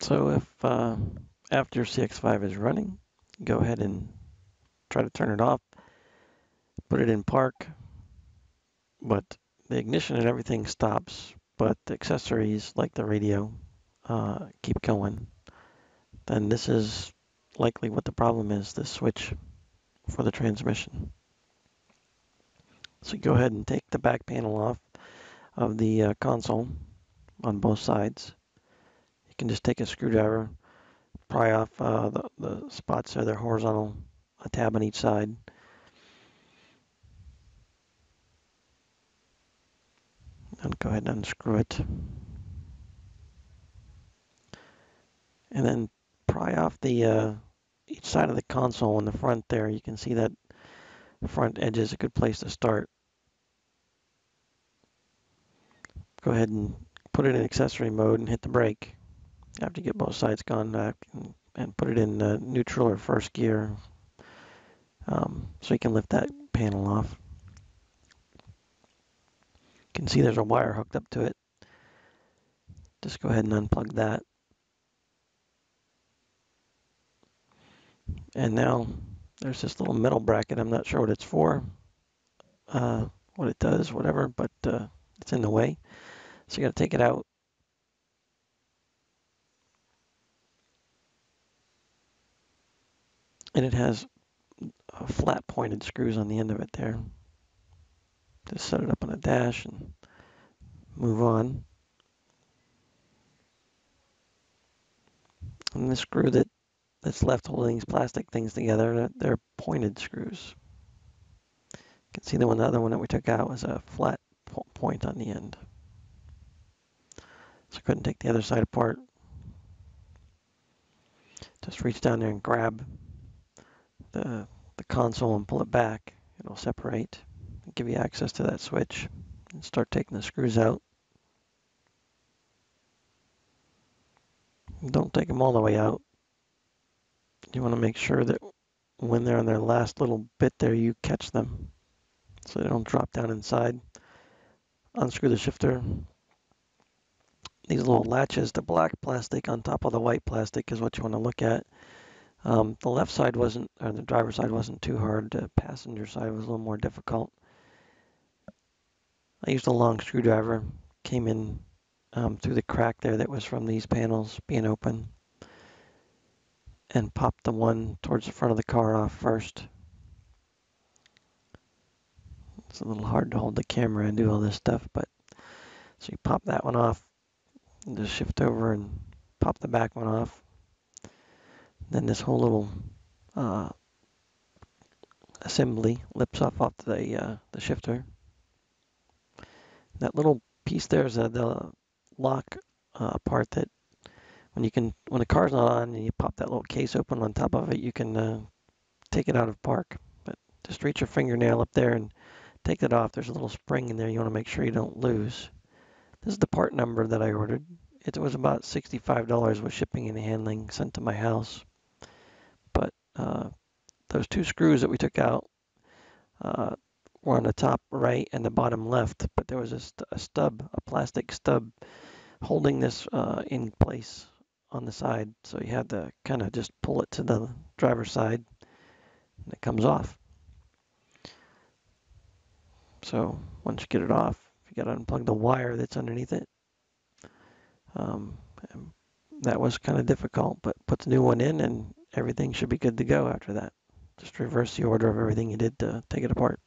So if after your CX-5 is running, go ahead and try to turn it off, put it in park, but the ignition and everything stops, but the accessories like the radio keep going, then this is likely what the problem is, this switch for the transmission. So go ahead and take the back panel off of the console on both sides. You can just take a screwdriver, pry off the spots there, they're horizontal, a tab on each side. And go ahead and unscrew it. And then pry off the each side of the console in the front there. You can see that the front edge is a good place to start. Go ahead and put it in accessory mode and hit the brake after you get both sides gone back, and put it in neutral or first gear, so you can lift that panel off. You can see there's a wire hooked up to it. Just go ahead and unplug that. And now there's this little metal bracket. I'm not sure what it's for, what it does, whatever, but it's in the way. So you got to take it out. And it has flat pointed screws on the end of it there. Just set it up on a dash and move on. And the screw that's left holding these plastic things together, they're pointed screws. You can see the other one that we took out was a flat point on the end. So I couldn't take the other side apart. Just reach down there and grab the console and pull it back. It'll separate and give you access to that switch, and start taking the screws out. Don't take them all the way out. You want to make sure that when they're on their last little bit there, you catch them so they don't drop down inside. Unscrew the shifter. These little latches, the black plastic on top of the white plastic, is what you want to look at. The left side wasn't, or the driver's side wasn't too hard. The passenger side was a little more difficult. I used a long screwdriver, came in through the crack there that was from these panels being open, and popped the one towards the front of the car off first. It's a little hard to hold the camera and do all this stuff, but so you pop that one off, and just shift over and pop the back one off. Then this whole little assembly lips off the shifter. That little piece there is the lock part that when the car's not on and you pop that little case open on top of it, you can take it out of park. But just reach your fingernail up there and take that off. There's a little spring in there you want to make sure you don't lose. This is the part number that I ordered. It was about $65 with shipping and handling sent to my house. But those two screws that we took out were on the top right and the bottom left, but there was a stub, a plastic stub, holding this in place on the side. So you had to kind of just pull it to the driver's side, and it comes off. So once you get it off, you got to unplug the wire that's underneath it. That was kind of difficult, but put the new one in and everything should be good to go after that. Just reverse the order of everything you did to take it apart.